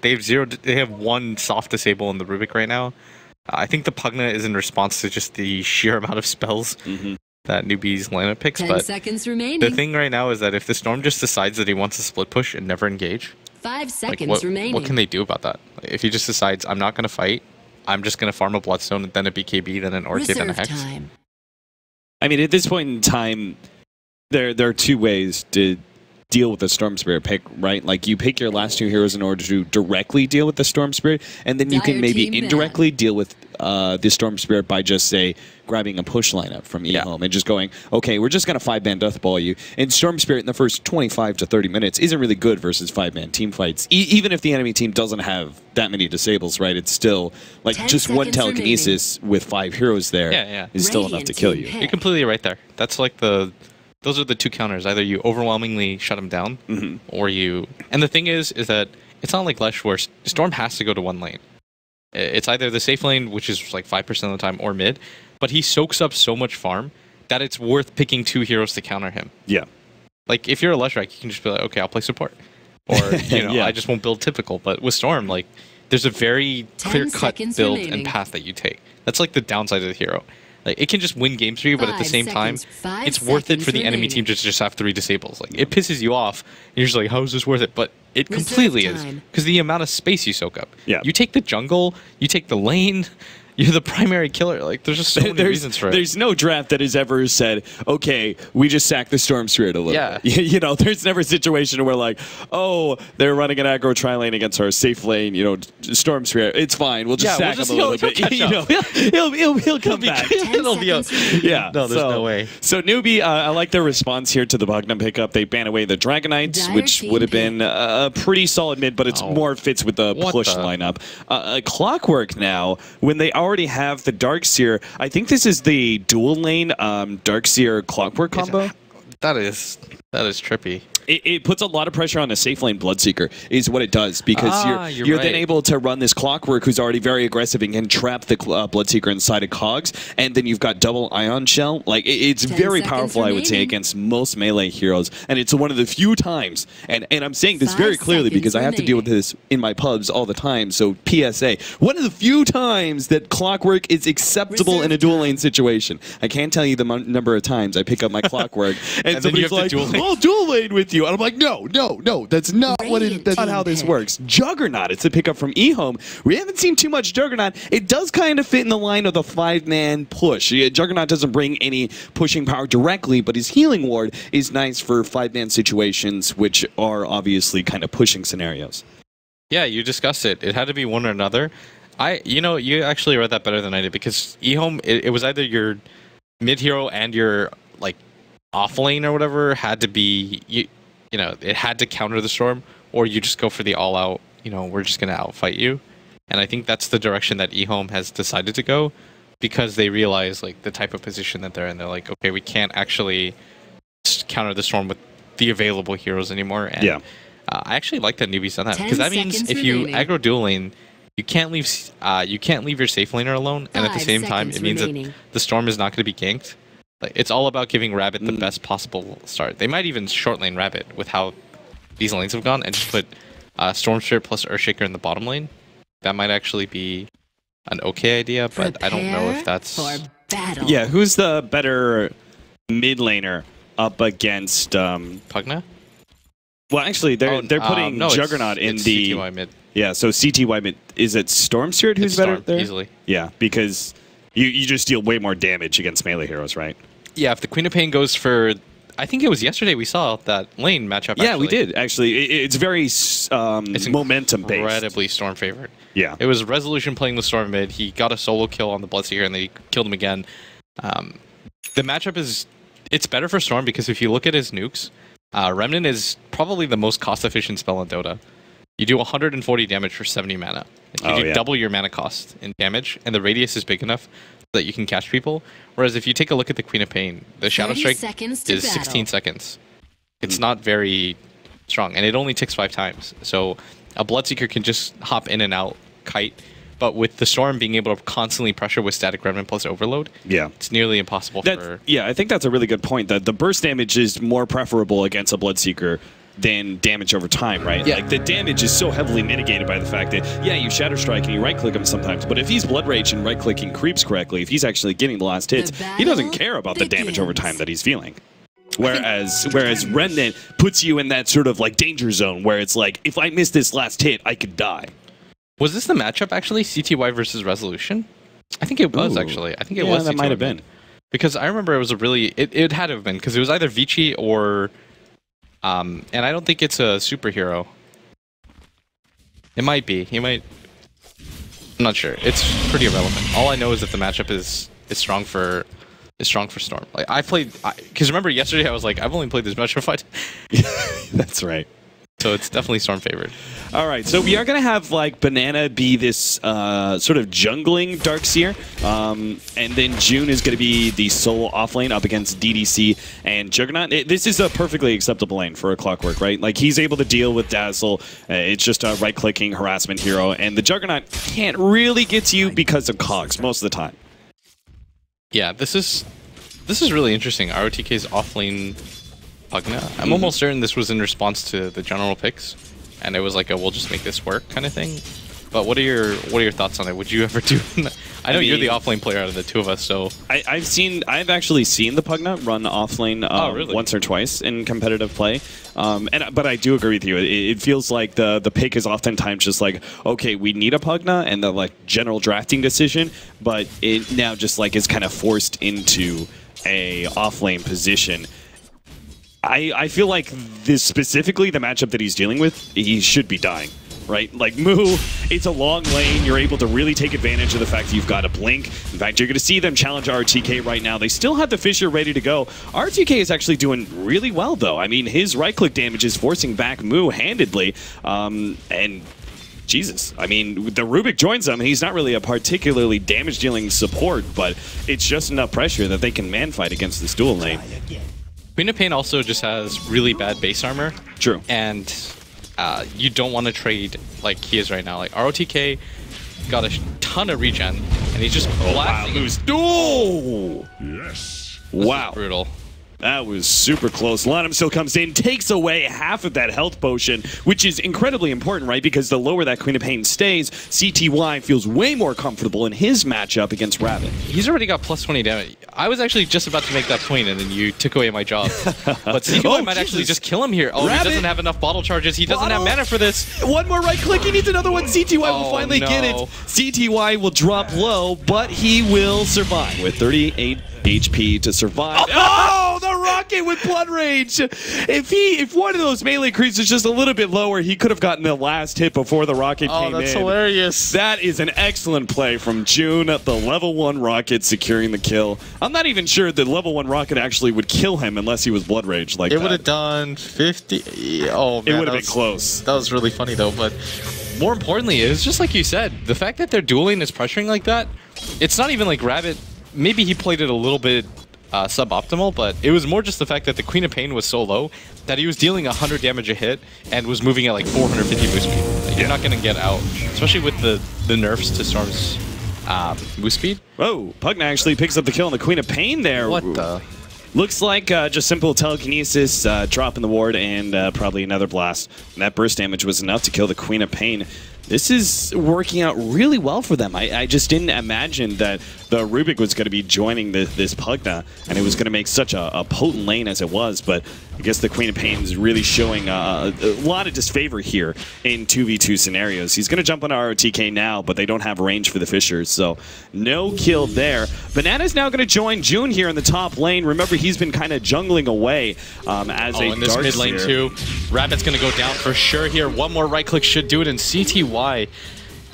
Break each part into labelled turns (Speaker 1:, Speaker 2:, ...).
Speaker 1: They have one soft disable in the Rubik right now. I think the Pugna is in response to just the sheer amount of spells that Newbee's lineup picks.
Speaker 2: 10 seconds remaining.
Speaker 1: The thing right now is that if the Storm just decides that he wants to split push and never engage,
Speaker 2: 5 seconds remaining.
Speaker 1: What can they do about that? If he just decides, I'm not going to fight, I'm just going to farm a Bloodstone, then a BKB, then an Orchid, then a Hex.
Speaker 2: Time.
Speaker 3: I mean, at this point in time, there are two ways to deal with the Storm Spirit pick, right? Like, you pick your last two heroes in order to directly deal with the Storm Spirit, and then you can maybe indirectly deal with the Storm Spirit by just, say, grabbing a push lineup from EHOME and just going, okay, we're just going to 5-man Death Ball you. And Storm Spirit in the first 25 to 30 minutes isn't really good versus 5-man team fights. Even if the enemy team doesn't have that many disables, right? It's still, like, just one telekinesis with 5 heroes there is still enough to kill you.
Speaker 1: You're completely right there. That's like those are the two counters. Either you overwhelmingly shut him down, or you... And the thing is that it's not like Lesh where Storm has to go to one lane. It's either the safe lane, which is like 5% of the time, or mid. But he soaks up so much farm that it's worth picking 2 heroes to counter him. Yeah. Like, if you're a Leshrac, you can just be like, okay, I'll play support. Or, you know, I just won't build typical. But with Storm, like, there's a very clear-cut build and path that you take. That's like the downside of the hero. Like, it can just win games for you, but at the same time, it's worth it for the enemy team to just have 3 disables. Like, it pisses you off, and you're just like, how is this worth it? But it completely is, because the amount of space you soak up. Yeah. You take the jungle, you take the lane, you're the primary killer. Like, there's just so many reasons for it.
Speaker 3: There's no draft that has ever said, okay, we just sack the Storm Spirit a little bit. You know, there's never a situation where, like, oh, they're running an aggro tri-lane against our safe lane, you know, Storm Spirit. It's fine. We'll just sack him a little bit. You know, he'll come back.
Speaker 1: It'll be up.
Speaker 3: Yeah.
Speaker 1: No, there's no way.
Speaker 3: So, Newbee, I like their response here to the Pugna pickup. They ban away the Dragonites, which would have been a pretty solid mid, but it's more fits with the push lineup. Clockwork now, when they already have the Darkseer. I think this is the dual lane Darkseer Clockwork combo.
Speaker 1: That is trippy.
Speaker 3: It puts a lot of pressure on a safe lane Bloodseeker, is what it does, because you're then able to run this Clockwork, who's already very aggressive and can trap the Bloodseeker inside of cogs, and then you've got double Ion Shell. Like, it's very powerful, I would say, against most melee heroes, and it's one of the few times, and I'm saying this very clearly because I have to deal with this in my pubs all the time, so PSA, one of the few times that Clockwork is acceptable in a dual lane situation. I can't tell you the number of times I pick up my Clockwork, and somebody's like, I'll dual lane with you. And I'm like, no, that's not that's not how this works. Juggernaut, it's a pickup from EHOME. We haven't seen too much Juggernaut. It does kind of fit in the line of the 5-man push. Juggernaut doesn't bring any pushing power directly, but his healing ward is nice for 5-man situations, which are obviously kind of pushing scenarios.
Speaker 1: Yeah, you discussed it. It had to be one or another. You know, you actually read that better than I did, because EHOME, it was either your mid hero and your, like, off lane or whatever had to be, you know, it had to counter the Storm, or you just go for the all-out, you know, we're just going to outfight you. And I think that's the direction that EHOME has decided to go, because they realize, like, the type of position that they're in. They're like, okay, we can't actually counter the Storm with the available heroes anymore. And I actually like that Newbee's done that, because that means if you aggro dual lane, you can't leave your safe laner alone, and at the same time, it means that the Storm is not going to be ganked. Like, it's all about giving Rabbit the best possible start. They might even short lane Rabbit with how these lanes have gone, and just put Storm Spirit plus Earthshaker in the bottom lane. That might actually be an okay idea, but I don't know if that's...
Speaker 3: Yeah, who's the better mid laner up against...
Speaker 1: Pugna?
Speaker 3: Well, actually, they're putting Juggernaut in the...
Speaker 1: CTY mid.
Speaker 3: Yeah, so CTY mid. Is it Storm Spirit who's better there?
Speaker 1: Easily.
Speaker 3: Yeah, because you just deal way more damage against melee heroes, right?
Speaker 1: Yeah, if the Queen of Pain goes for... I think it was yesterday we saw that lane matchup.
Speaker 3: Yeah, we did, actually. It's very momentum-based.
Speaker 1: Incredibly Storm favored.
Speaker 3: Yeah.
Speaker 1: It was Resolution playing the Storm mid. He got a solo kill on the Bloodseeker, and they killed him again. The matchup is... It's better for Storm, because if you look at his nukes, Remnant is probably the most cost-efficient spell in Dota. You do 140 damage for 70 mana. You do double your mana cost in damage, and the radius is big enough that you can catch people. Whereas if you take a look at the Queen of Pain, the Shadow Strike is 16 seconds. It's not very strong, and it only ticks 5 times. So a Bloodseeker can just hop in and out, kite, but with the Storm being able to constantly pressure with Static Remnant plus Overload, it's nearly impossible for...
Speaker 3: Yeah, I think that's a really good point. That the burst damage is more preferable against a Bloodseeker than damage over time, right?
Speaker 1: Yeah.
Speaker 3: Like, the damage is so heavily mitigated by the fact that, yeah, you Shatter Strike and you right-click him sometimes, but if he's Blood Rage and right-clicking creeps correctly, if he's actually getting the last hits, he doesn't care about the damage over time that he's feeling. Whereas Remnant puts you in that sort of like danger zone where it's like, if I miss this last hit, I could die.
Speaker 1: Was this the matchup actually, CTY versus Resolution? I think it was actually. I think it was.
Speaker 3: That might have been.
Speaker 1: Because I remember it was a really, it had to have been, because it was either Vici or, and I don't think it's a superhero. It might be. He might, I'm not sure. It's pretty irrelevant. All I know is that the matchup is strong for Storm. Like I played, because remember yesterday I was like, I've only played this matchup fight.
Speaker 3: That's right.
Speaker 1: So it's definitely Storm favored.
Speaker 3: All right, so we are going to have like Banana be this sort of jungling Darkseer, and then June is going to be the solo offlane up against DDC and Juggernaut. This is a perfectly acceptable lane for a Clockwork, right? Like he's able to deal with Dazzle. It's just a right-clicking harassment hero, and the Juggernaut can't really get to you because of cogs most of the time.
Speaker 1: Yeah, this is really interesting. ROTK's offlane Pugna. I'm almost certain this was in response to the general picks, and it was like a we'll just make this work kind of thing. But what are your thoughts on it? Would you ever do? I know you're the offlane player out of the two of us, so
Speaker 3: I've actually seen the Pugna run offlane
Speaker 1: really?
Speaker 3: once or twice in competitive play, but I do agree with you. It feels like the pick is oftentimes just like, okay, we need a Pugna and the like general drafting decision, but it now just like is kind of forced into a offlane position. I feel like this specifically, the matchup that he's dealing with, he should be dying, right? Like Moo, it's a long lane. You're able to really take advantage of the fact that you've got a blink. In fact, you're going to see them challenge RTK right now. They still have the Fissure ready to go. RTK is actually doing really well, though. I mean, his right-click damage is forcing back Moo handedly, and Jesus, I mean, the Rubik joins them, and he's not really a particularly damage-dealing support, but it's just enough pressure that they can man-fight against this dual lane.
Speaker 1: Queen of Pain also just has really bad base armor.
Speaker 3: True.
Speaker 1: And you don't want to trade like he is right now. Like ROTK got a ton of regen, and he's just blasting.
Speaker 3: Oh!
Speaker 1: Yes.
Speaker 3: Wow.
Speaker 1: Brutal.
Speaker 3: That was super close. Lanham still comes in, takes away half of that health potion, which is incredibly important, right? Because the lower that Queen of Pain stays, CTY feels way more comfortable in his matchup against Rabbit.
Speaker 1: He's already got plus 20 damage. I was actually just about to make that point, and then you took away my job. But CTY might actually just kill him here. Oh, Rabbit. He doesn't have enough bottle charges. He doesn't have mana for this.
Speaker 3: One more right click. He needs another one. CTY will finally get it. CTY will drop low, but he will survive with 38 HP to survive. Oh, the rocket with Blood Rage! If one of those melee creeps is just a little bit lower, he could have gotten the last hit before the rocket came in.
Speaker 1: Oh, that's hilarious.
Speaker 3: That is an excellent play from June, the level 1 rocket securing the kill. I'm not even sure the level 1 rocket actually would kill him unless he was Blood Rage like that.
Speaker 1: It would have done 50. Oh, man.
Speaker 3: It would have been close.
Speaker 1: That was really funny, though. But more importantly, it's just like you said, the fact that their dueling is pressuring like that, it's not even like Rabbit. Maybe he played it a little bit suboptimal, but it was more just the fact that the Queen of Pain was so low that he was dealing 100 damage a hit and was moving at like 450 boost speed. Like, you're not going to get out, especially with the nerfs to Storm's boost speed.
Speaker 3: Oh, Pugna actually picks up the kill on the Queen of Pain there.
Speaker 1: What the?
Speaker 3: Looks like just simple telekinesis, drop in the ward, and probably another blast. And that burst damage was enough to kill the Queen of Pain. This is working out really well for them. I just didn't imagine that the Rubik was going to be joining this Pugna, and it was going to make such a potent lane as it was, but I guess the Queen of Pain is really showing a lot of disfavor here in 2v2 scenarios. He's going to jump on ROTK now, but they don't have range for the Fissures, so no kill there. Banana's now going to join June here in the top lane. Remember, he's been kind of jungling away as a
Speaker 1: in this mid lane too. Rabbit's going to go down for sure here. One more right click should do it, and CTY.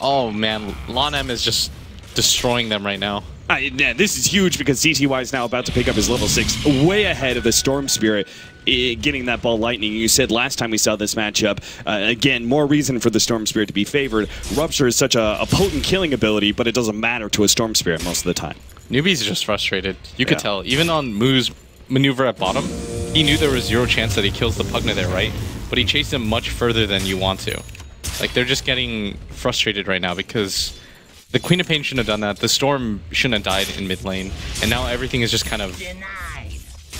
Speaker 1: Oh man, Lanham is just destroying them right now.
Speaker 3: Yeah, this is huge because CTY is now about to pick up his level 6 way ahead of the Storm Spirit, getting that ball lightning. You said last time we saw this matchup, again, more reason for the Storm Spirit to be favored. Rupture is such a potent killing ability, but it doesn't matter to a Storm Spirit most of the time.
Speaker 1: Newbee's just frustrated. You could tell. Even on Moo's maneuver at bottom, he knew there was 0 chance that he kills the Pugna there, right? But he chased him much further than you want to. Like, they're just getting frustrated right now because the Queen of Pain shouldn't have done that. The Storm shouldn't have died in mid lane. And now everything is just kind of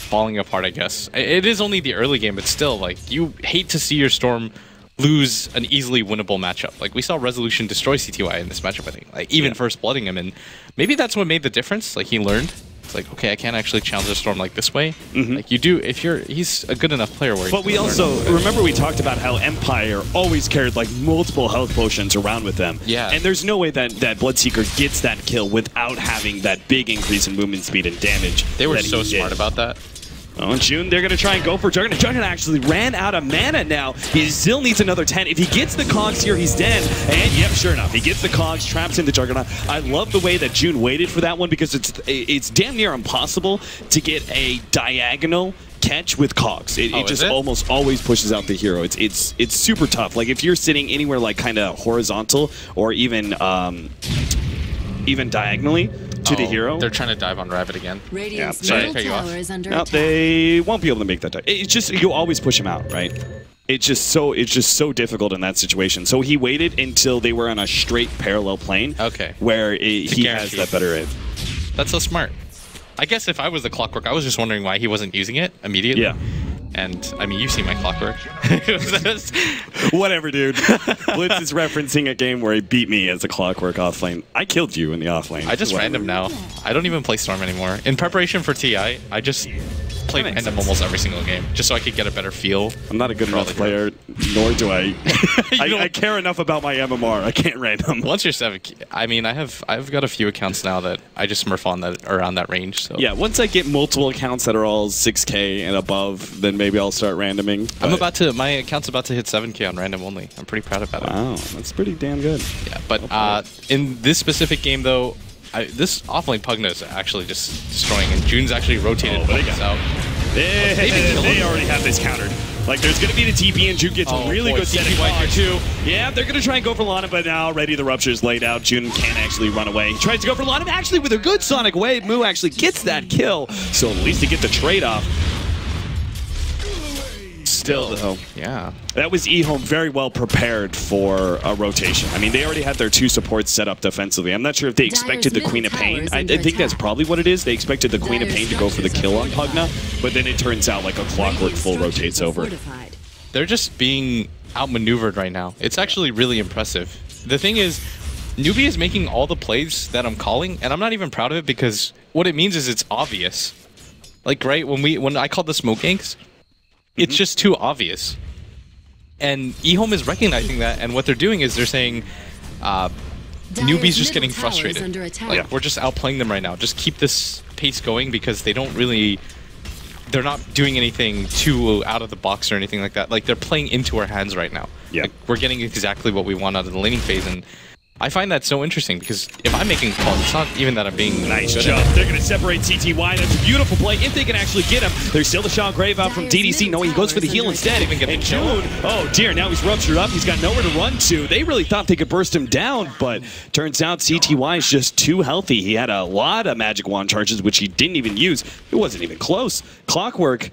Speaker 1: falling apart, I guess. It is only the early game, but still, like, you hate to see your Storm lose an easily winnable matchup. Like, we saw Resolution destroy CTY in this matchup, I think. Like, even first blooding him, and maybe that's what made the difference. Like, he learned. It's like, okay, I can't actually challenge a Storm like this way. Like, you do, if he's a good enough player where.
Speaker 3: But we also, remember we talked about how Empire always carried, like, multiple health potions around with them.
Speaker 1: Yeah.
Speaker 3: And there's no way that Bloodseeker gets that kill without having that big increase in movement speed and damage.
Speaker 1: They were so smart about that.
Speaker 3: Oh, and June, they're going to try and go for Juggernaut. Juggernaut actually ran out of mana now. He still needs another 10. If he gets the Cogs here, he's dead. And, yep, sure enough, he gets the Cogs, traps in the Juggernaut. I love the way that June waited for that one because it's damn near impossible to get a diagonal catch with Cogs. It just almost always pushes out the hero. It's super tough. Like, if you're sitting anywhere, like, kind of horizontal or even diagonally to the hero.
Speaker 1: They're trying to dive on Rabbit again.
Speaker 2: Radiant's
Speaker 1: Sorry,
Speaker 2: middle
Speaker 1: cut you off.
Speaker 2: tower is under
Speaker 3: No,
Speaker 2: attack.
Speaker 3: they won't be able to make that dive. It's just, you always push him out, right? It's just so difficult in that situation. So he waited until they were on a straight parallel plane.
Speaker 1: Okay.
Speaker 3: Where he has that better aim.
Speaker 1: That's so smart. I guess if I was the Clockwork, I was just wondering why he wasn't using it immediately.
Speaker 3: Yeah.
Speaker 1: And, I mean, you see my Clockwork.
Speaker 3: Whatever, dude. Blitz is referencing a game where he beat me as a Clockwork offlane. I killed you in the offlane.
Speaker 1: I just random now. I don't even play Storm anymore. In preparation for TI, I just played random almost every single game, just so I could get a better feel.
Speaker 3: I'm not a good enough player, nor do I. I care enough about my MMR. I can't random.
Speaker 1: Once you're 7, I mean, I've got a few accounts now that I just smurf on that around that range. So
Speaker 3: yeah, once I get multiple accounts that are all 6K and above, then maybe I'll start randoming.
Speaker 1: My account's about to hit 7K on random only. I'm pretty proud about it.
Speaker 3: Wow, that's pretty damn good.
Speaker 1: Yeah, but in this specific game though, this offlane Pugna is actually just destroying, and June's actually rotated Pugnus out.
Speaker 3: They already have this countered. Like, there's going to be the TP, and June gets a really good set of Cogs too. Yeah, they're going to try and go for Lana, but now already the Rupture's laid out. June can't actually run away. He tries to go for Lana, actually with a good Sonic Wave. Moo actually gets that kill, so at least to get the trade-off. Still, though,
Speaker 1: yeah.
Speaker 3: That was EHOME very well prepared for a rotation. I mean, they already had their 2 supports set up defensively. I'm not sure if they expected the Queen of Pain. I think that's probably what it is. They expected the Queen of Pain to go for the kill on Pugna, but then it turns out like a Clockwork full rotates over.
Speaker 1: They're just being outmaneuvered right now. It's actually really impressive. The thing is, Newbee is making all the plays that I'm calling, and I'm not even proud of it because what it means is it's obvious. Like, right, when I called the smoke ganks, it's just too obvious. And EHOME is recognizing that, and what they're doing is they're saying, Newbee's just getting frustrated. Like, we're just outplaying them right now. Just keep this pace going because they don't really... They're not doing anything too out of the box or anything like that. Like, they're playing into our hands right now.
Speaker 3: Yeah.
Speaker 1: Like, we're getting exactly what we want out of the laning phase, and I find that so interesting because if I'm making calls, it's not even that I'm being
Speaker 3: nice jump. They're going to separate CTY. That's a beautiful play. If they can actually get him, there's still the Shaw Grave out from DDC. No, he goes for the heal instead. And June, oh dear, now he's ruptured up. He's got nowhere to run to. They really thought they could burst him down, but turns out CTY is just too healthy. He had a lot of magic wand charges, which he didn't even use. It wasn't even close. Clockwork,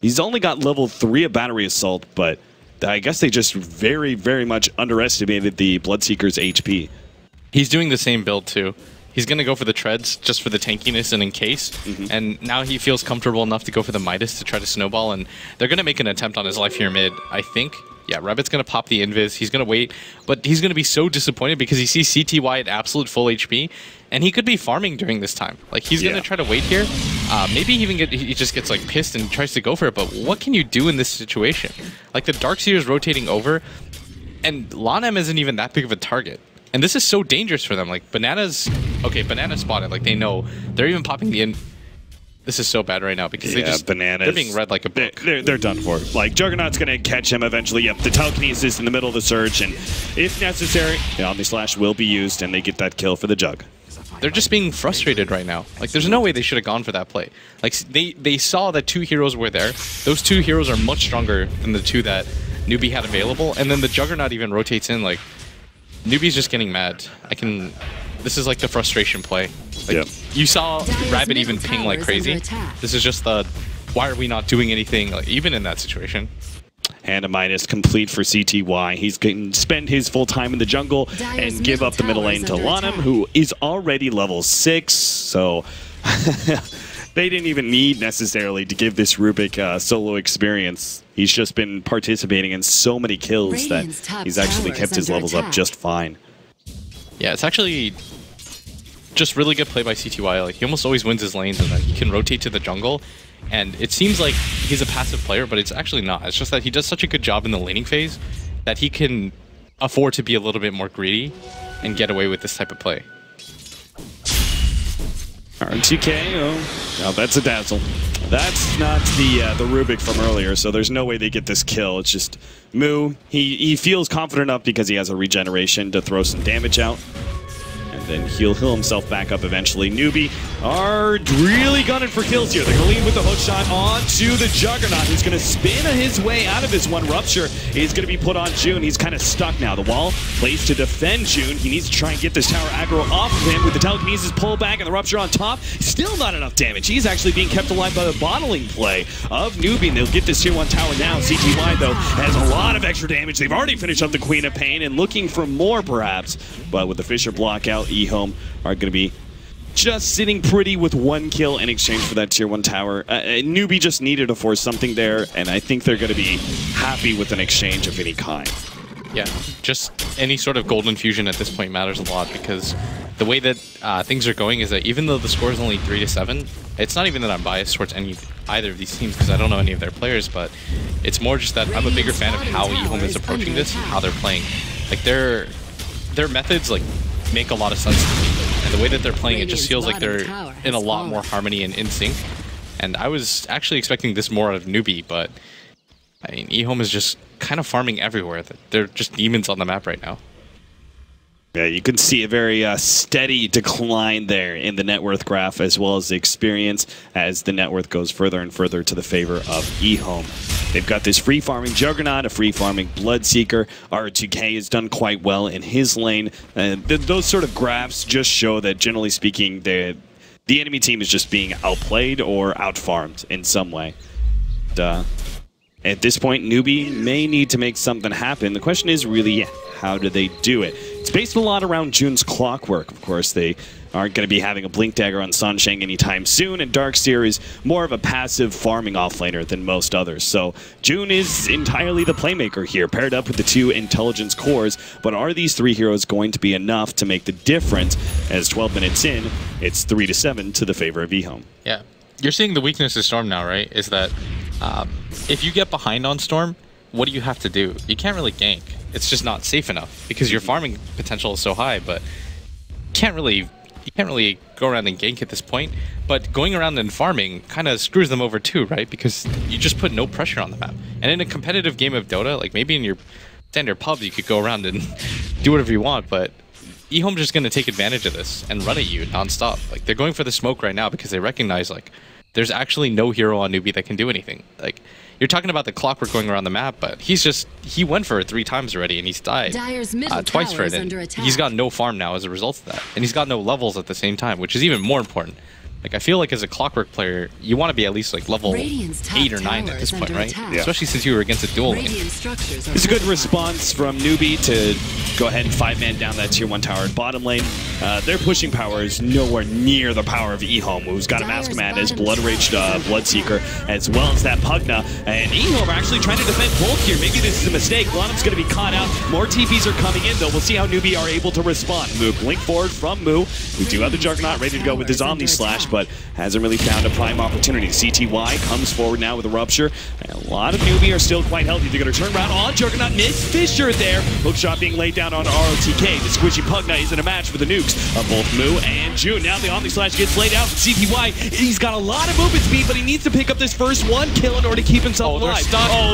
Speaker 3: he's only got level 3 of Battery Assault, but I guess they just very, very much underestimated the Bloodseeker's HP.
Speaker 1: He's doing the same build too. He's going to go for the treads just for the tankiness and in case. And now he feels comfortable enough to go for the Midas to try to snowball. And they're going to make an attempt on his life here mid, I think. Yeah, Rabbit's going to pop the invis. He's going to wait. But he's going to be so disappointed because he sees CTY at absolute full HP. And he could be farming during this time. Like, he's going to try to wait here. Maybe he just gets, like, pissed and tries to go for it. But what can you do in this situation? Like, the Darkseer is rotating over. And Lanem isn't even that big of a target. And this is so dangerous for them. Like, Bananas... Okay, Banana spotted. Like, they know. They're even popping the in... This is so bad right now because
Speaker 3: Bananas.
Speaker 1: They're being read like a book.
Speaker 3: They're done for. Like, Juggernaut's going to catch him eventually. Yep, the telekinesis in the middle of the surge. And if necessary, the Omni Slash will be used and they get that kill for the Jug.
Speaker 1: They're just being frustrated right now. Like, there's no way they should have gone for that play. Like, they saw that 2 heroes were there. Those 2 heroes are much stronger than the 2 that Newbee had available. And then the Juggernaut even rotates in, like... Newbee's just getting mad. This is like the frustration play. Like, you saw Rabbit even ping like crazy. This is just the, why are we not doing anything, like, even in that situation.
Speaker 3: And a minus complete for CTY. He's going to spend his full time in the jungle and give up the middle lane to Lanem, who is already level 6. So they didn't even need necessarily to give this Rubik solo experience. He's just been participating in so many kills that he's actually kept his levels up just fine.
Speaker 1: Yeah, it's actually just really good play by CTY. Like, he almost always wins his lanes, and then he can rotate to the jungle. And it seems like he's a passive player, but it's actually not. It's just that he does such a good job in the laning phase that he can afford to be a little bit more greedy and get away with this type of play.
Speaker 3: R2K, oh, that's a dazzle. That's not the Rubik from earlier, so there's no way they get this kill. It's just Moo. He feels confident enough because he has a regeneration to throw some damage out. And then he'll heal himself back up eventually. Newbee are really gunning for kills here. They're going to lead with the hook shot onto the Juggernaut, who's going to spin his way out of this one. Rupture is going to be put on June. He's kind of stuck now. The wall placed to defend June. He needs to try and get this tower aggro off of him with the telekinesis pull back and the Rupture on top. Still not enough damage. He's actually being kept alive by the bottling play of Newbee. And they'll get this tier 1 tower now. CTY, though, has a lot of extra damage. They've already finished up the Queen of Pain and looking for more, perhaps. But with the Fissure block out, EHOME are going to be just sitting pretty with 1 kill in exchange for that tier 1 tower. Newbee just needed to force something there, and I think they're going to be happy with an exchange of any kind.
Speaker 1: Yeah, just any sort of golden fusion at this point matters a lot, because the way that things are going is that even though the score is only 3-7, it's not even that I'm biased towards either of these teams because I don't know any of their players, but it's more just that I'm a bigger fan of how EHOME is approaching this and how they're playing. Like, their methods like make a lot of sense to me, and the way that they're playing, it just feels like they're in a lot more harmony and in sync. And I was actually expecting this more out of Newbee, but I mean, EHOME is just kind of farming everywhere. They're just demons on the map right now.
Speaker 3: Yeah, you can see a very steady decline there in the net worth graph, as well as the experience, as the net worth goes further and further to the favor of EHOME. They've got this free farming Juggernaut, a free farming Bloodseeker. R2K has done quite well in his lane. Those sort of graphs just show that, generally speaking, the enemy team is just being outplayed or outfarmed in some way. At this point, Newbee may need to make something happen. The question is really, how do they do it? It's based a lot around June's clockwork. Of course, they aren't going to be having a Blink Dagger on Sansheng anytime soon, and Darkseer is more of a passive farming offlaner than most others. So June is entirely the playmaker here, paired up with the 2 intelligence cores. But are these 3 heroes going to be enough to make the difference? As 12 minutes in, it's 3-7 to the favor of EHOME.
Speaker 1: Yeah, you're seeing the weakness of Storm now, right? Is that if you get behind on Storm, what do you have to do? You can't really gank. It's just not safe enough because your farming potential is so high, but you can't really go around and gank at this point. But going around and farming kind of screws them over too, right? Because you just put no pressure on the map. And in a competitive game of Dota, like maybe in your standard pub, you could go around and do whatever you want, but EHOME's just going to take advantage of this and run at you nonstop. Like, they're going for the smoke right now because they recognize, like, there's actually no hero on Newbee that can do anything. Like, you're talking about the clockwork going around the map, but he went for it 3 times already and he's died twice for it, and he's got no farm now as a result of that. And he's got no levels at the same time, which is even more important. Like, I feel like as a clockwork player, you want to be at least like level 8 or 9 at this point, right? Yeah. Especially since you were against a duel lane.
Speaker 3: It's a good response from Newbee to go ahead and 5-man down that tier 1 tower at bottom lane. Their pushing power is nowhere near the power of EHOME, who's got a Mask Command as Blood Raged Bloodseeker, as well as that Pugna. And EHOME are actually trying to defend both here. Maybe this is a mistake. Lonum's going to be caught out. More TPs are coming in, though. We'll see how Newbee are able to respond. Move blink forward from Moo. We do have the Juggernaut ready to go with his Omni Slash, but hasn't really found a prime opportunity. CTY comes forward now with a Rupture. And a lot of Newbee are still quite healthy. They're going to turn around on Juggernaut. Miss Fissure there. Hookshot being laid down on ROTK. The squishy Pugna is in a match with the nukes of both Moo and June. Now the Omni Slash gets laid out. CTY, he's got a lot of movement speed, but he needs to pick up this first 1 kill in order to keep himself alive.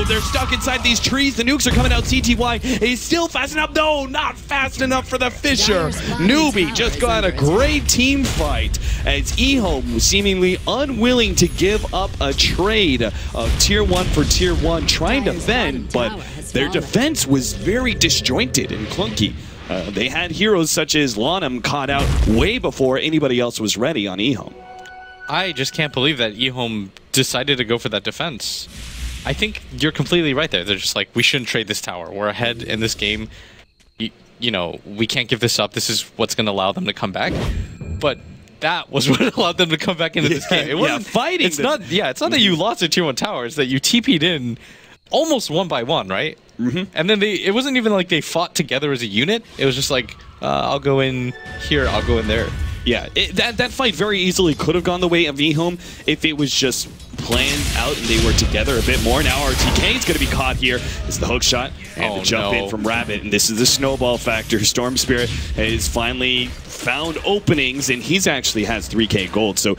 Speaker 3: They're stuck inside these trees. The nukes are coming out. CTY is still fast enough. No, not fast enough for the Fissure. Newbee just got a great team fight as EHOME was seemingly unwilling to give up a trade of tier 1 for tier 1, trying to defend, but their defense was very disjointed and clunky. They had heroes such as Lonum caught out way before anybody else was ready on EHOME.
Speaker 1: I just can't believe that EHOME decided to go for that defense. I think you're completely right there. They're just like, we shouldn't trade this tower. We're ahead in this game. You know, we can't give this up. This is what's going to allow them to come back. But that was what allowed them to come back into this game. It wasn't
Speaker 3: fighting.
Speaker 1: It's not. Yeah, it's not that you lost a tier 1 tower. It's that you TP'd in almost 1 by 1, right? And then it wasn't even like they fought together as a unit. It was just like, I'll go in here, I'll go in there.
Speaker 3: Yeah, that fight very easily could have gone the way of EHOME if it was just planned out and they were together a bit more. Now RTK is going to be caught here. It's the hook shot and the jump in from Rabbit, and this is the snowball factor. Storm Spirit has finally found openings, and he's actually has 3k gold, so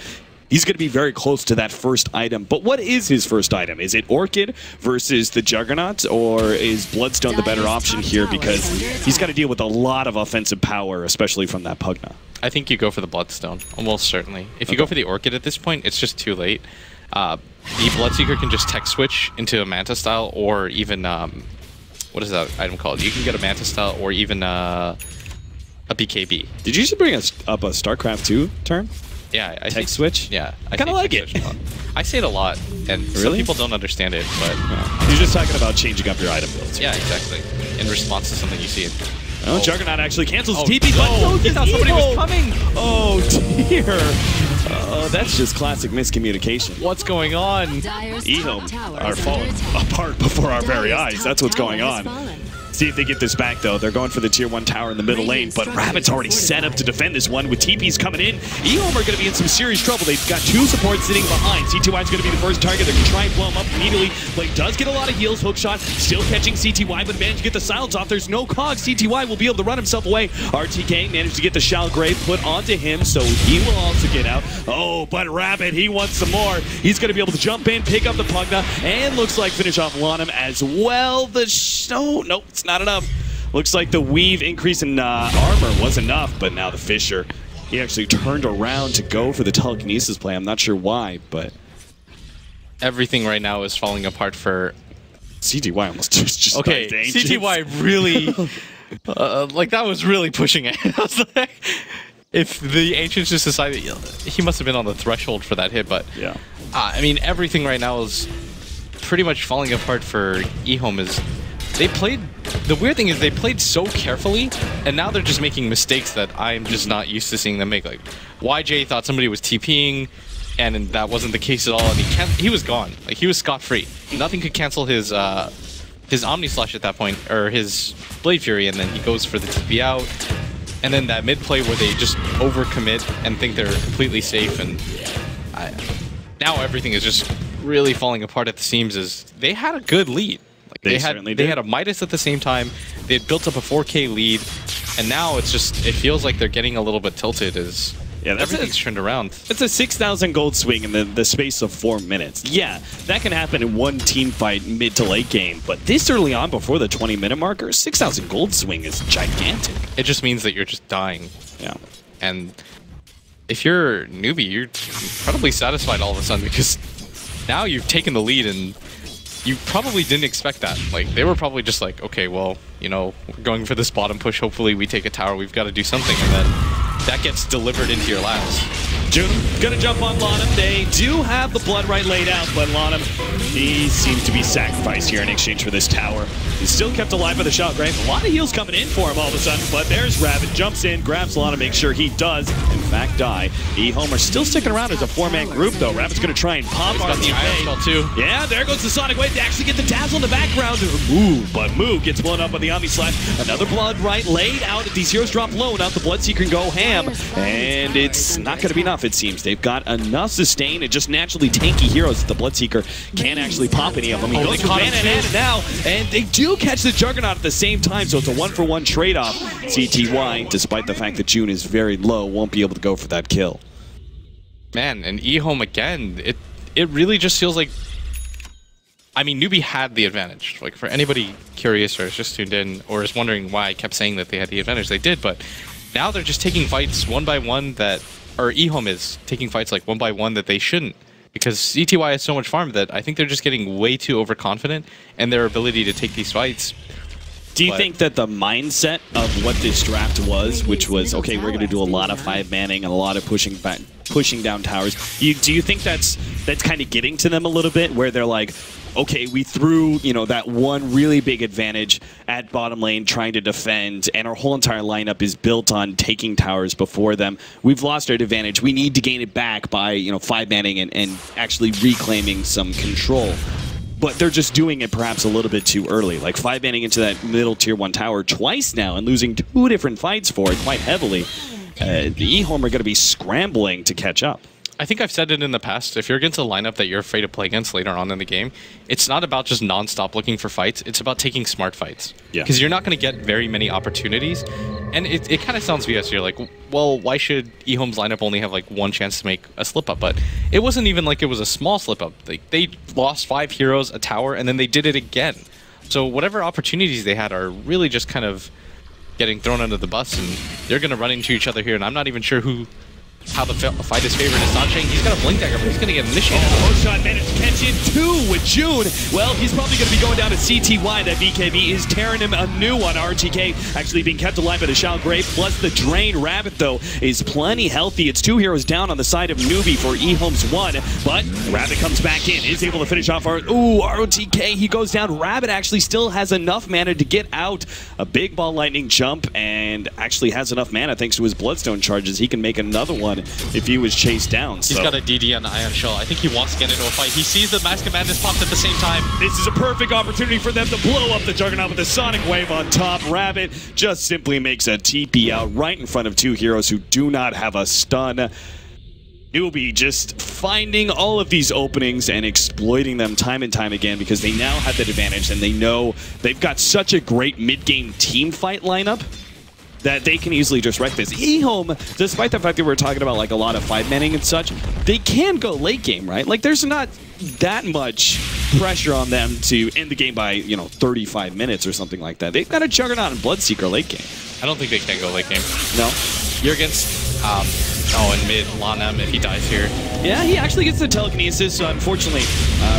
Speaker 3: he's going to be very close to that first item. But what is his first item? Is it Orchid versus the Juggernaut, or is Bloodstone the better option here? Because he's got to deal with a lot of offensive power, especially from that Pugna.
Speaker 1: I think you go for the Bloodstone, almost certainly. If you go for the Orchid at this point, it's just too late. The Bloodseeker can just tech switch into a Manta style, or even what is that item called? You can get a Manta style, or even a BKB.
Speaker 3: Did you just bring us up a StarCraft 2 term?
Speaker 1: Yeah, I
Speaker 3: tech switch.
Speaker 1: Yeah,
Speaker 3: I kind of like it.
Speaker 1: I say it a lot, and some people don't understand it. But
Speaker 3: you're just talking about changing up your item builds.
Speaker 1: Yeah, exactly. In response to something you see.
Speaker 3: Oh, Juggernaut actually cancels TP,
Speaker 1: but he thought somebody was coming.
Speaker 3: Oh dear. That's just classic miscommunication.
Speaker 1: What's going on?
Speaker 3: EHOME are falling apart before our very eyes. That's what's going on. See if they get this back, though. They're going for the tier 1 tower in the middle lane, but Rabbit's already set up to defend this one with TPs coming in. EHOME are going to be in some serious trouble. They've got 2 supports sitting behind. CTY is going to be the first target. They're going to try and blow him up immediately, but he does get a lot of heals. Hookshot still catching CTY, but managed to get the silence off. There's no cogs. CTY will be able to run himself away. RTK managed to get the Shell Grave put onto him, so he will also get out. Oh, but Rabbit, he wants some more. He's going to be able to jump in, pick up the Pugna, and looks like finish off Lanham as well. Nope, it's not enough. Looks like the weave increase in armor was enough, but now the Fissure, he actually turned around to go for the telekinesis play. I'm not sure why, but
Speaker 1: everything right now is falling apart for
Speaker 3: CTY. Almost just
Speaker 1: okay. CTY really, like that was really pushing it. I was like, if the Ancients just decided, he must have been on the threshold for that hit, but
Speaker 3: yeah,
Speaker 1: I mean everything right now is pretty much falling apart for EHOME. Is they played, the weird thing is they played so carefully, and now they're just making mistakes that I'm just not used to seeing them make. Like, YJ thought somebody was TPing, and that wasn't the case at all, and he was gone. Like, he was scot-free. Nothing could cancel his Omni Slash at that point, or his Blade Fury, and then he goes for the TP out. And then that mid play where they just overcommit and think they're completely safe, and now everything is just really falling apart at the seams. Is they had a good lead. They had a Midas at the same time. They had built up a 4K lead, and now it feels like they're getting a little bit tilted. Everything's turned around.
Speaker 3: It's a 6,000 gold swing in the space of 4 minutes. Yeah, that can happen in one team fight mid to late game, but this early on before the 20-minute marker, 6,000 gold swing is gigantic.
Speaker 1: It just means that you're just dying.
Speaker 3: Yeah.
Speaker 1: And if you're Newbee, you're incredibly satisfied all of a sudden, because now you've taken the lead, and you probably didn't expect that. Like, they were probably just like, okay, well, you know, we're going for this bottom push. Hopefully we take a tower. We've got to do something. And then that gets delivered into your laps.
Speaker 3: June gonna jump on Lanham. They do have the blood right laid out, but Lanham, he seems to be sacrificed here in exchange for this tower. He's still kept alive by the shot grave. A lot of heals coming in for him all of a sudden, but there's Rabbit, jumps in, grabs Lanham, makes sure he does, in fact, die. EHOME are still sticking around as a 4-man group, though. Rabbit's gonna try and pop RTK.
Speaker 1: Too.
Speaker 3: Yeah, there goes the Sonic Wave. They actually get the dazzle in the background. Move, but Move gets blown up on the Omni Slash. Another blood right laid out. These heroes drop low. Now the Bloodseeker can go ham, and it's not gonna be enough, it seems. They've got enough sustain and just naturally tanky heroes that the Bloodseeker can't actually pop any of them. He goes for Mana now, and they do catch the Juggernaut at the same time, so it's a 1-for-1 trade-off. CTY, despite the fact that June is very low, won't be able to go for that kill.
Speaker 1: Man, and EHOME again, it really just feels like, I mean, Newbee had the advantage. Like, for anybody curious or is just tuned in or is wondering why I kept saying that they had the advantage, they did, but now they're just taking fights one by one that, or EHOME is taking fights like one by one that they shouldn't, because CTY has so much farm that I think they're just getting way too overconfident in their ability to take these fights.
Speaker 3: Do you think that the mindset of what this draft was, which was, okay, we're going to do a lot of 5-manning and a lot of pushing down towers, do you think that's kind of getting to them a little bit, where they're like, okay, we threw, you know, that one really big advantage at bottom lane trying to defend, and our whole entire lineup is built on taking towers before them. We've lost our advantage. We need to gain it back by, you know, 5-manning and actually reclaiming some control. But they're just doing it perhaps a little bit too early. Like 5-manning into that middle tier 1 tower twice now and losing 2 different fights for it quite heavily. The EHOME are going to be scrambling to catch up.
Speaker 1: I think I've said it in the past, if you're against a lineup that you're afraid to play against later on in the game, it's not about just non-stop looking for fights, it's about taking smart fights.
Speaker 3: Yeah.
Speaker 1: Because you're not going to get very many opportunities, and it kind of sounds BS. You're like, well, why should EHOME's lineup only have like 1 chance to make a slip-up? But it wasn't even like it was a small slip-up. They lost 5 heroes, a tower, and then they did it again. So whatever opportunities they had are really just kind of getting thrown under the bus, and they're going to run into each other here, and I'm not even sure how the fight is favored. Assange, he's got a blink dagger, but he's going to get initiated.
Speaker 3: Oh, shot managed to catch in 2 with June. Well, he's probably going to be going down to CTY. That BKB is tearing him a new one. RTK actually being kept alive by the Shao Grave, plus the Drain. Rabbit, though, is plenty healthy. It's 2 heroes down on the side of Newbee for EHOME's 1, but Rabbit comes back in, is able to finish off RTK. He goes down. Rabbit actually still has enough mana to get out. A big ball lightning jump, and actually has enough mana thanks to his Bloodstone charges. He can make another one if he was chased down.
Speaker 1: He's got a DD on the Ion Shell. I think he wants to get into a fight. He sees the Mask of Madness popped at the same time.
Speaker 3: This is a perfect opportunity for them to blow up the Juggernaut with a Sonic Wave on top. Rabbit just simply makes a TP out right in front of 2 heroes who do not have a stun. Newbee just finding all of these openings and exploiting them time and time again, because they now have that advantage, and they know they've got such a great mid-game team fight lineup that they can easily just wreck this. EHOME, despite the fact that we're talking about like a lot of 5-manning and such, they can go late game, right? Like there's not that much pressure on them to end the game by, you know, 35 minutes or something like that. They've got a Juggernaut and Bloodseeker late game.
Speaker 1: I don't think they can go late game.
Speaker 3: No?
Speaker 1: You're against, in mid, Lanam, if he dies here.
Speaker 3: Yeah, he actually gets the telekinesis, so unfortunately,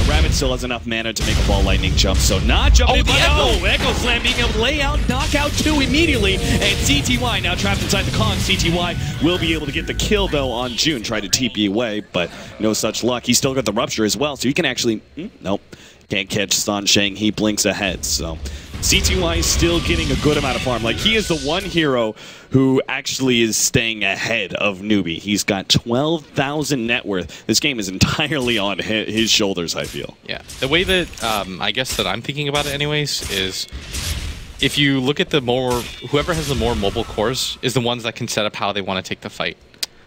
Speaker 3: Rabbit still has enough mana to make a ball lightning jump, so not jumping. Oh, Echo Slam being able to lay out, knock out 2 immediately, and CTY now trapped inside the Kong. CTY will be able to get the kill, though, on June, try to TP away, but no such luck. He's still got the Rupture as well, so he can actually, nope, can't catch Sansheng. He blinks ahead, so CTY is still getting a good amount of farm. Like, he is the one hero who actually is staying ahead of Newbee. He's got 12,000 net worth. This game is entirely on his shoulders, I feel.
Speaker 1: Yeah. The way that, I guess that I'm thinking about it anyways, is if you look at whoever has the more mobile cores is the ones that can set up how they want to take the fight.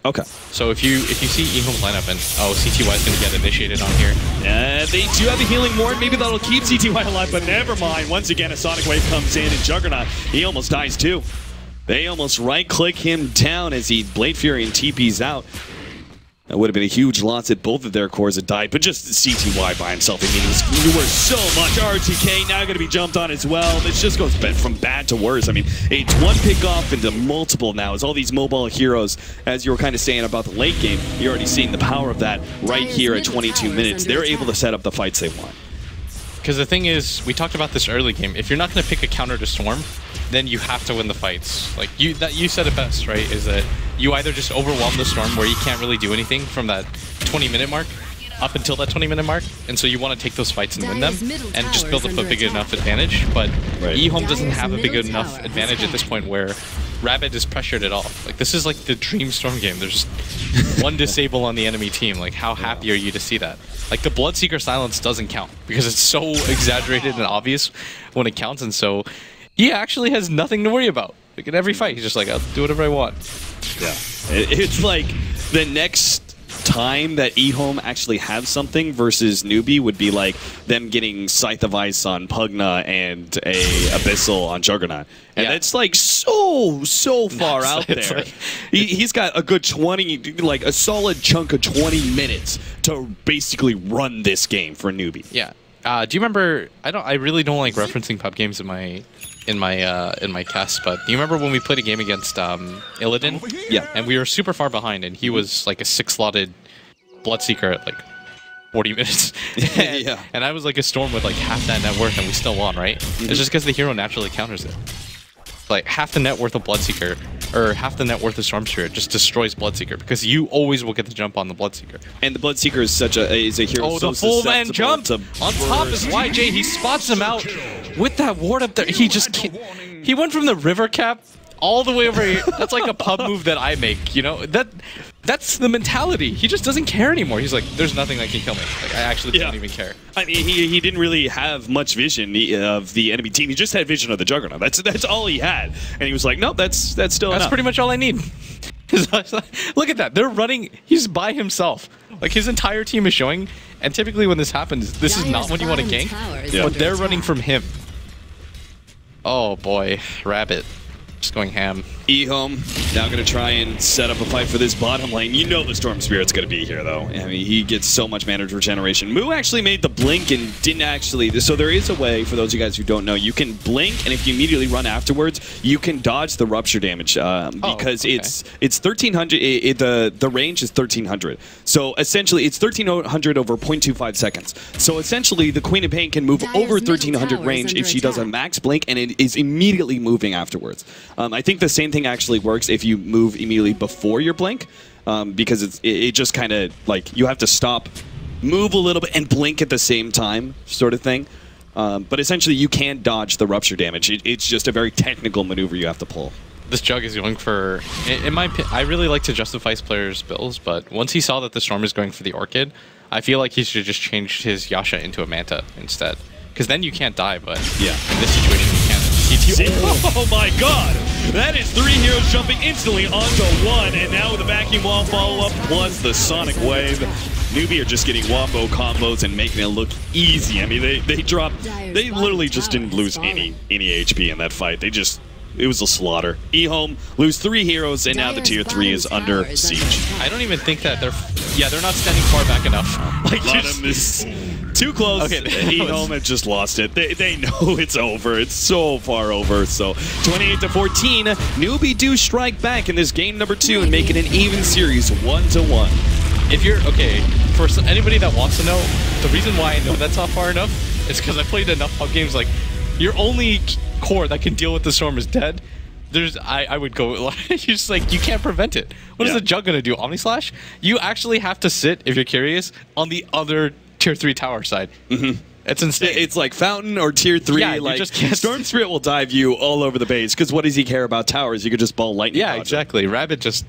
Speaker 3: Okay.
Speaker 1: So if you see EHOME's lineup and, CTY is going to get initiated on here.
Speaker 3: Yeah, they do have the healing ward. Maybe that'll keep CTY alive, but never mind. Once again, a Sonic Wave comes in, and Juggernaut, he almost dies too. They almost right-click him down as he Blade Fury and TP's out. That would have been a huge loss if both of their cores had died, but just CTY by himself, I mean, he was so much. RTK now going to be jumped on as well. This just goes from bad to worse. I mean, it's 1 pick off into multiple now. As all these mobile heroes, as you were kind of saying about the late game, you're already seeing the power of that right here at 22 minutes. They're able to set up the fights they want.
Speaker 1: Because the thing is, we talked about this early game. If you're not going to pick a counter to Storm, then you have to win the fights. Like you said it best, right? Is that you either just overwhelm the Storm where you can't really do anything from that 20-minute mark up until that 20-minute mark, and so you want to take those fights and win them, and just build up a big enough advantage. But EHOME doesn't have a big enough advantage at this point where Rabbit is pressured at all. Like this is like the dream Storm game. There's one disable on the enemy team. Like how happy are you to see that? Like the Bloodseeker silence doesn't count because it's so exaggerated and obvious when it counts, and so he actually has nothing to worry about. Like in every fight, he's just like, I'll do whatever I want.
Speaker 3: Yeah, it's like the next time that EHOME actually have something versus Newbee would be like them getting Scythe of Ice on Pugna and a Abyssal on Juggernaut. And it's like so far out there. Like, he's got a good 20, like a solid chunk of 20 minutes to basically run this game for Newbee.
Speaker 1: Yeah. Do you remember, I really don't like referencing pub games in my cast, but do you remember when we played a game against Illidan?
Speaker 3: Yeah.
Speaker 1: And we were super far behind, and he was like a 6-slotted Bloodseeker at like 40 minutes. And I was like a Storm with like half that net worth and we still won, right? It's just because the hero naturally counters it. Like half the net worth of Bloodseeker, or half the net worth of Storm Spirit just destroys Bloodseeker because you always will get the jump on the Bloodseeker.
Speaker 3: And the Bloodseeker is such a hero.
Speaker 1: Oh, the full man jump on top is YJ. He spots him out with that ward up there. He just can't. He went from the river cap all the way over here. That's like a pub move that I make, you know? That's the mentality. He just doesn't care anymore. He's like, there's nothing that can kill me. Like, I actually don't even care.
Speaker 3: I mean, he didn't really have much vision of the enemy team. He just had vision of the Juggernaut. That's all he had. And he was like, nope, that's still enough.
Speaker 1: That's pretty much all I need. Look at that. They're running. He's by himself. Like, his entire team is showing. And typically when this happens, this is not when you want to gank. But they're running from him. Oh, boy. Rabbit. Just going ham.
Speaker 3: EHOME now going to try and set up a fight for this bottom lane. You know the Storm Spirit's going to be here, though. I mean, he gets so much mana regeneration. Moo actually made the blink and didn't actually... So there is a way, for those of you guys who don't know, you can blink, and if you immediately run afterwards, you can dodge the rupture damage because it's 1,300... The range is 1,300. So essentially, it's 1,300 over 0.25 seconds. So essentially, the Queen of Pain can move over 1,300 range if she does a max blink, and it is immediately moving afterwards. I think the same thing actually works if you move immediately before your blink, because it just kind of like you have to stop, move a little bit, and blink at the same time, sort of thing. But essentially, you can dodge the rupture damage. It's just a very technical maneuver you have to pull.
Speaker 1: This Jug is going for, in my opinion, I really like to justify players' builds, but once he saw that the Storm is going for the Orchid, I feel like he should just change his Yasha into a Manta instead. Because then you can't die, but in this situation you can.
Speaker 3: Oh my god! That is 3 heroes jumping instantly onto 1, and now with the vacuum wall follow-up plus the Sonic Wave. Newbee are just getting wombo combos and making it look easy. I mean, they literally just didn't lose any HP in that fight. It was a slaughter. EHOME lose 3 heroes, and now the tier 3 is under siege.
Speaker 1: I don't even think that they're not standing far back enough.
Speaker 3: Like, bottom is too close. Okay, EHOME have just lost it. They know it's over. It's so far over. So 28-14, Newbee do strike back in this game number 2 and make it an even series, 1-1.
Speaker 1: If you're for anybody that wants to know, the reason why I know that's not far enough is because I played enough pub games. Like, your only core that can deal with the Storm is dead. I would go, you're just like, you can't prevent it. What is the Jug gonna do? Omni Slash? You actually have to sit, if you're curious, on the other tier 3 tower side. It's insane.
Speaker 3: It's like Fountain or tier 3.
Speaker 1: Yeah,
Speaker 3: like,
Speaker 1: you just can't.
Speaker 3: Storm Spirit will dive you all over the base, because what does he care about towers? You could just ball lightning.
Speaker 1: Yeah, exactly. Rabbit just